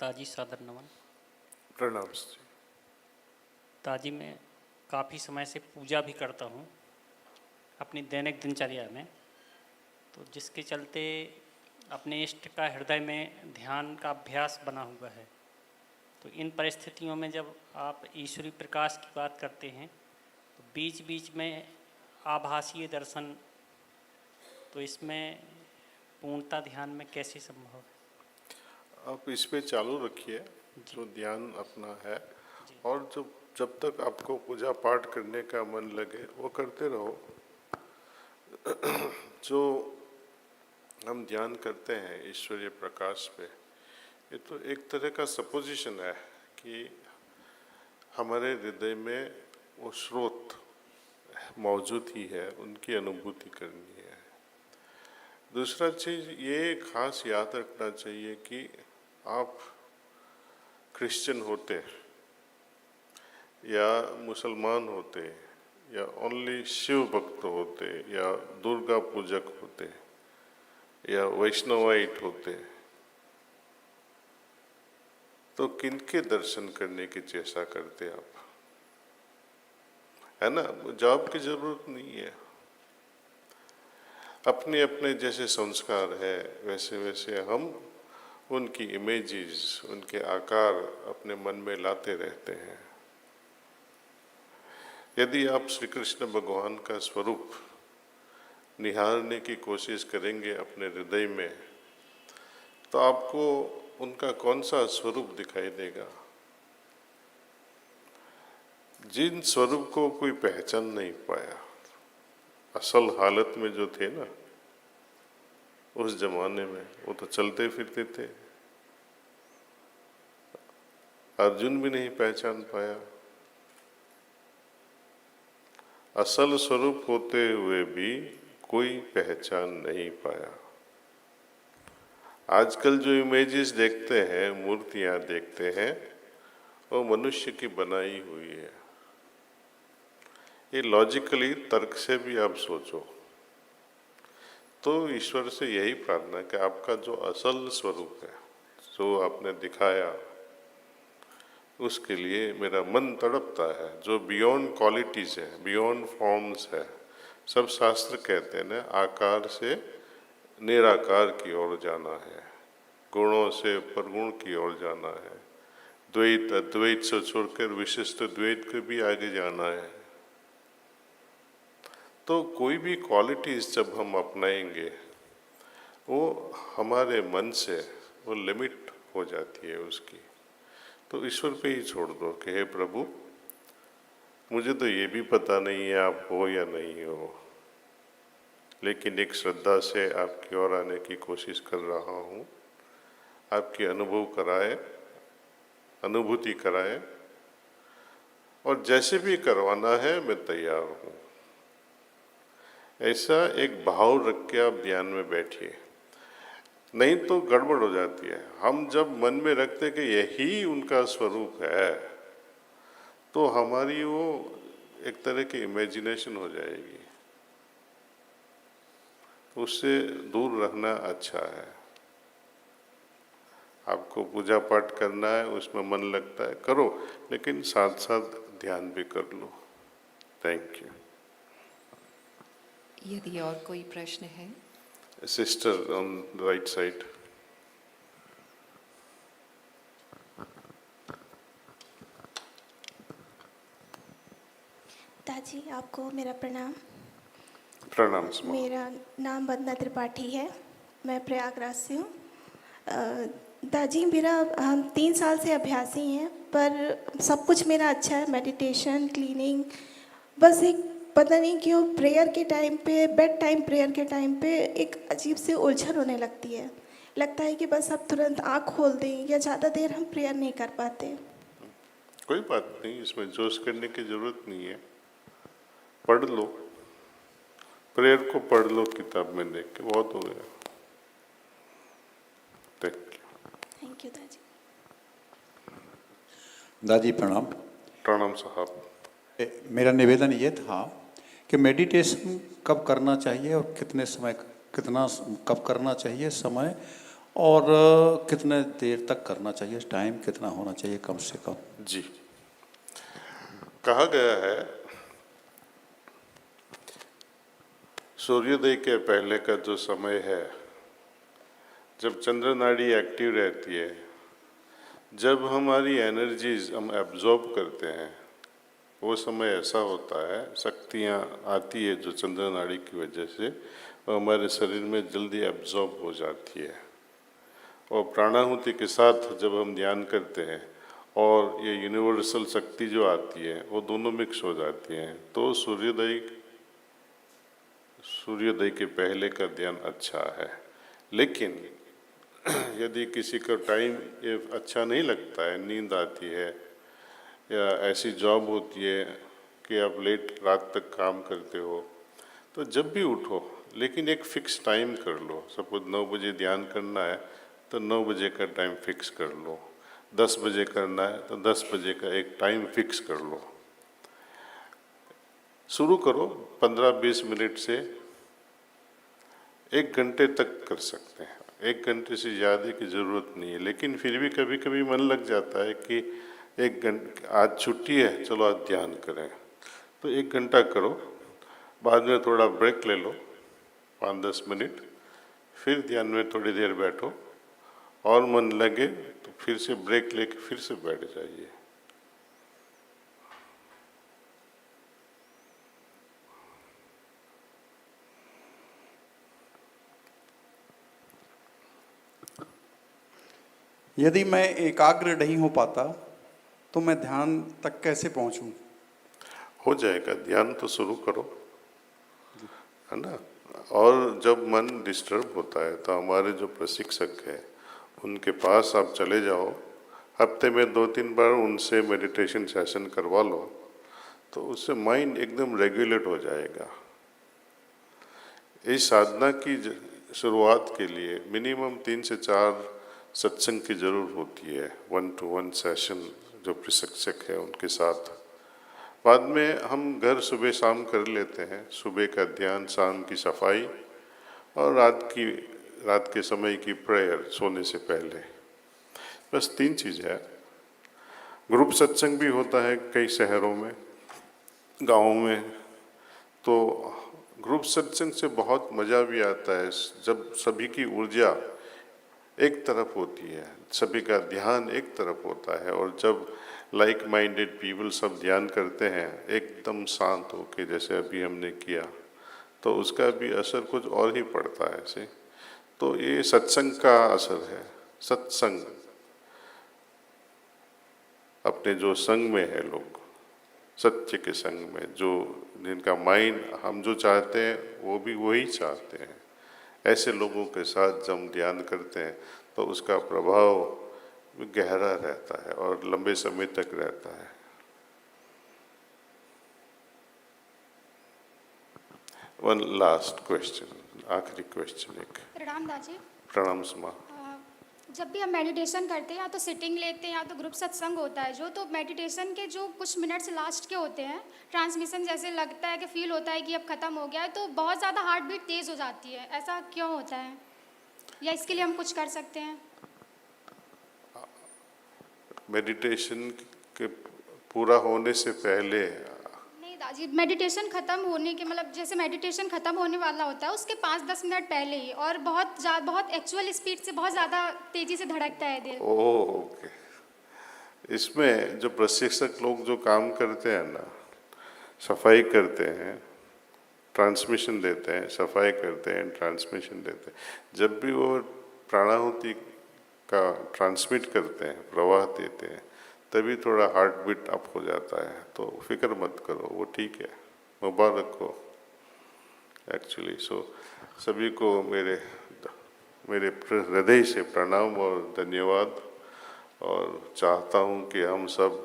ताजी सादर नमन। प्रणाम जी। ताजी मैं काफ़ी समय से पूजा भी करता हूँ अपनी दैनिक दिनचर्या में, तो जिसके चलते अपने इष्ट का हृदय में ध्यान का अभ्यास बना हुआ है। तो इन परिस्थितियों में जब आप ईश्वरीय प्रकाश की बात करते हैं तो बीच बीच में आभासीय दर्शन, तो इसमें पूर्णता ध्यान में कैसे संभव है? आप इस पे चालू रखिए जो ध्यान अपना है, और जब तक आपको पूजा पाठ करने का मन लगे वो करते रहो। जो हम ध्यान करते हैं ईश्वरीय प्रकाश पे, ये तो एक तरह का सपोजिशन है कि हमारे हृदय में वो स्रोत मौजूद ही है, उनकी अनुभूति करनी है। दूसरा चीज़ ये खास याद रखना चाहिए कि आप क्रिश्चियन होते या मुसलमान होते या ओनली शिव भक्त होते या दुर्गा पूजक होते या वैष्णवाइट होते, तो किनके दर्शन करने की चेष्टा करते आप, है ना? जवाब की जरूरत नहीं है। अपने अपने जैसे संस्कार है वैसे वैसे हम उनकी इमेजेस, उनके आकार अपने मन में लाते रहते हैं। यदि आप श्री कृष्ण भगवान का स्वरूप निहारने की कोशिश करेंगे अपने हृदय में, तो आपको उनका कौन सा स्वरूप दिखाई देगा? जिन स्वरूप को कोई पहचान नहीं पाया, असल हालत में जो थे ना उस जमाने में, वो तो चलते फिरते थे। अर्जुन भी नहीं पहचान पाया। असल स्वरूप होते हुए भी कोई पहचान नहीं पाया। आजकल जो इमेजेस देखते हैं, मूर्तियां देखते हैं, वो मनुष्य की बनाई हुई है। ये लॉजिकली तर्क से भी आप सोचो तो ईश्वर से यही प्रार्थना कि आपका जो असल स्वरूप है, जो आपने दिखाया, उसके लिए मेरा मन तड़पता है। जो बियॉन्ड क्वालिटीज है, बियॉन्ड फॉर्म्स है, सब शास्त्र कहते हैं ना, आकार से निराकार की ओर जाना है, गुणों से परगुण की ओर जाना है, द्वैत अद्वैत से छोड़कर विशिष्ट द्वैत के भी आगे जाना है। तो कोई भी क्वालिटीज जब हम अपनाएंगे वो हमारे मन से वो लिमिट हो जाती है उसकी। तो ईश्वर पे ही छोड़ दो कि हे प्रभु, मुझे तो ये भी पता नहीं है आप हो या नहीं हो, लेकिन एक श्रद्धा से आपकी ओर आने की कोशिश कर रहा हूँ। आपकी अनुभव कराए, अनुभूति कराए, और जैसे भी करवाना है मैं तैयार हूँ। ऐसा एक भाव रख के आप ध्यान में बैठिए, नहीं तो गड़बड़ हो जाती है। हम जब मन में रखते कि यही उनका स्वरूप है, तो हमारी वो एक तरह की इमेजिनेशन हो जाएगी। उससे दूर रहना अच्छा है। आपको पूजा पाठ करना है, उसमें मन लगता है करो, लेकिन साथ साथ ध्यान भी कर लो। Thank you. यदि और कोई प्रश्न है? Sister on right side. ताजी, आपको मेरा प्रणाम। प्रणाम। मेरा नाम वंदना त्रिपाठी है, मैं प्रयागराज से हूँ। दाजी, हम 3 साल से अभ्यासी हैं, पर सब कुछ मेरा अच्छा है, मेडिटेशन, क्लीनिंग। बस एक पता नहीं क्यों प्रेयर के टाइम पे, बेड टाइम प्रेयर के टाइम पे एक अजीब सी उलझन होने लगती है। लगता है कि बस अब तुरंत आँख खोल दें, या ज़्यादा देर हम प्रेयर नहीं कर पाते। कोई बात नहीं, इसमें जोश करने की जरूरत नहीं है। पढ़ लो, प्रेयर को पढ़ लो किताब में देख के, बहुत हो गया। थैंक यू दादी। दादी प्रणाम। प्रणाम साहब। मेरा निवेदन ये था कि मेडिटेशन कब करना चाहिए और कितने समय, कितना कब करना चाहिए समय, और कितने देर तक करना चाहिए, टाइम कितना होना चाहिए कम से कम? जी, कहा गया है सूर्योदय के पहले का जो समय है, जब चंद्र नाड़ी एक्टिव रहती है, जब हमारी एनर्जीज हम एब्जॉर्ब करते हैं, वो समय ऐसा होता है, शक्तियाँ आती है जो चंद्र नाड़ी की वजह से वो हमारे शरीर में जल्दी एब्जॉर्ब हो जाती है। और प्राणाहुति के साथ जब हम ध्यान करते हैं और ये यूनिवर्सल शक्ति जो आती है वो दोनों मिक्स हो जाती हैं, तो सूर्योदय के पहले का ध्यान अच्छा है। लेकिन यदि किसी का टाइम ये अच्छा नहीं लगता है, नींद आती है या ऐसी जॉब होती है कि आप लेट रात तक काम करते हो, तो जब भी उठो लेकिन एक फिक्स टाइम कर लो। सपोज 9 बजे ध्यान करना है तो 9 बजे का टाइम फिक्स कर लो, 10 बजे करना है तो 10 बजे का एक टाइम फिक्स कर लो। शुरू करो 15-20 मिनट से 1 घंटे तक कर सकते हैं। 1 घंटे से ज़्यादा की ज़रूरत नहीं है, लेकिन फिर भी कभी कभी मन लग जाता है कि 1 घंटे आज छुट्टी है, चलो आज ध्यान करें, तो 1 घंटा करो, बाद में थोड़ा ब्रेक ले लो 5-10 मिनट, फिर ध्यान में थोड़ी देर बैठो और मन लगे तो फिर से ब्रेक लेके फिर से बैठ जाइए। यदि मैं एकाग्र नहीं हो पाता तो मैं ध्यान तक कैसे पहुंचूं? हो जाएगा, ध्यान तो शुरू करो, है ना। और जब मन डिस्टर्ब होता है तो हमारे जो प्रशिक्षक है उनके पास आप चले जाओ, हफ्ते में 2-3 बार उनसे मेडिटेशन सेशन करवा लो, तो उससे माइंड एकदम रेगुलेट हो जाएगा। इस साधना की शुरुआत के लिए मिनिमम 3 से 4 सत्संग की ज़रूरत होती है, 1-to-1 सेशन जो प्रशिक्षक है उनके साथ। बाद में हम घर सुबह शाम कर लेते हैं, सुबह का ध्यान, शाम की सफाई और रात के समय की प्रेयर सोने से पहले। बस 3 चीज़ है। ग्रुप सत्संग भी होता है कई शहरों में, गाँवों में, तो ग्रुप सत्संग से बहुत मज़ा भी आता है जब सभी की ऊर्जा एक तरफ होती है, सभी का ध्यान एक तरफ होता है, और जब लाइक माइंडेड पीपल सब ध्यान करते हैं एकदम शांत होके, जैसे अभी हमने किया, तो उसका भी असर कुछ और ही पड़ता है ऐसे। तो ये सत्संग का असर है। सत्संग अपने जो संग में है लोग, सत्य के संग में, जो जिनका माइंड हम जो चाहते हैं वो भी वही चाहते हैं, ऐसे लोगों के साथ जब हम ध्यान करते हैं तो उसका प्रभाव गहरा रहता है और लंबे समय तक रहता है। वन लास्ट क्वेश्चन, आखिरी क्वेश्चन एक। प्रणाम दाजी। प्रणाम सुमा। जब भी हम मेडिटेशन करते हैं या तो सिटिंग लेते हैं या तो ग्रुप सत्संग होता है जो, तो मेडिटेशन के जो कुछ मिनट्स लास्ट के होते हैं, ट्रांसमिशन जैसे लगता है कि फील होता है कि अब ख़त्म हो गया है, तो बहुत ज़्यादा हार्ट बीट तेज़ हो जाती है। ऐसा क्यों होता है, या इसके लिए हम कुछ कर सकते हैं? मेडिटेशन के पूरा होने से पहले? नहीं दादी, मेडिटेशन ख़त्म होने के मतलब जैसे मेडिटेशन ख़त्म होने वाला होता है उसके 5-10 मिनट पहले ही, और बहुत एक्चुअल स्पीड से बहुत ज़्यादा तेज़ी से धड़कता है दिल। Oh okay. इसमें जो प्रशिक्षक लोग जो काम करते हैं ना, सफाई करते हैं, ट्रांसमिशन देते हैं, सफाई करते हैं, ट्रांसमिशन देते हैं, जब भी वो प्राणाहुति का ट्रांसमिट करते हैं, प्रवाह देते हैं, तभी थोड़ा हार्ट बीट अप हो जाता है। तो फिक्र मत करो, वो ठीक है, मुबारक हो एक्चुअली। सो सभी को मेरे हृदय से प्रणाम और धन्यवाद, और चाहता हूँ कि हम सब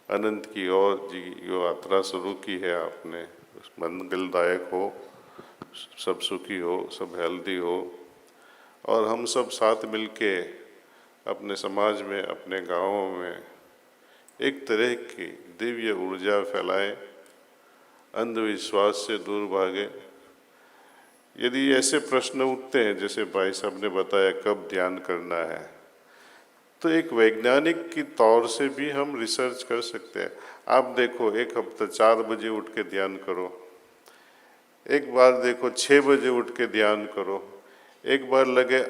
अनंत की ओर जो यात्रा शुरू की है आपने, मंगलदायक हो, सब सुखी हो, सब हेल्दी हो, और हम सब साथ मिलके अपने समाज में, अपने गांवों में एक तरह की दिव्य ऊर्जा फैलाएं, अंधविश्वास से दूर भागे, यदि ऐसे प्रश्न उठते हैं जैसे भाई साहब ने बताया कब ध्यान करना है, तो एक वैज्ञानिक की तौर से भी हम रिसर्च कर सकते हैं। आप देखो, एक हफ्ता 4 बजे उठ के ध्यान करो, एक बार देखो 6 बजे उठ के ध्यान करो, एक बार लगे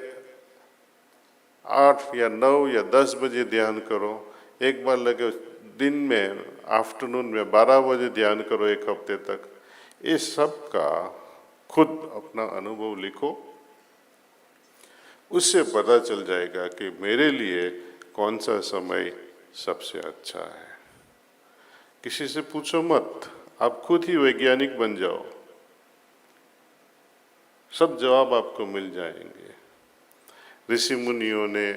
8 या 9 या 10 बजे ध्यान करो, एक बार लगे दिन में आफ्टरनून में 12 बजे ध्यान करो एक हफ्ते तक। इस सब का खुद अपना अनुभव लिखो, उससे पता चल जाएगा कि मेरे लिए कौन सा समय सबसे अच्छा है। किसी से पूछो मत, आप खुद ही वैज्ञानिक बन जाओ, सब जवाब आपको मिल जाएंगे। ऋषि मुनियों ने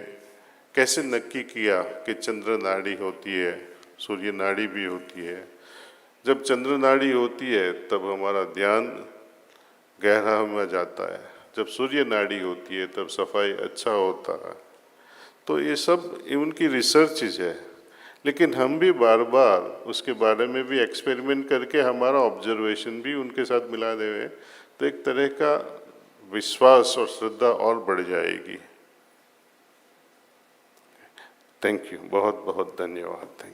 कैसे नक्की किया कि चंद्र नाड़ी होती है, सूर्य नाड़ी भी होती है। जब चंद्र नाड़ी होती है तब हमारा ध्यान गहरा में जाता है, जब सूर्य नाड़ी होती है तब सफाई अच्छा होता है। तो ये सब उनकी रिसर्चेज है, लेकिन हम भी बार बार उसके बारे में भी एक्सपेरिमेंट करके हमारा ऑब्जर्वेशन भी उनके साथ मिला देवे, तो एक तरह का विश्वास और श्रद्धा और बढ़ जाएगी। थैंक यू, बहुत बहुत धन्यवाद। Thank you.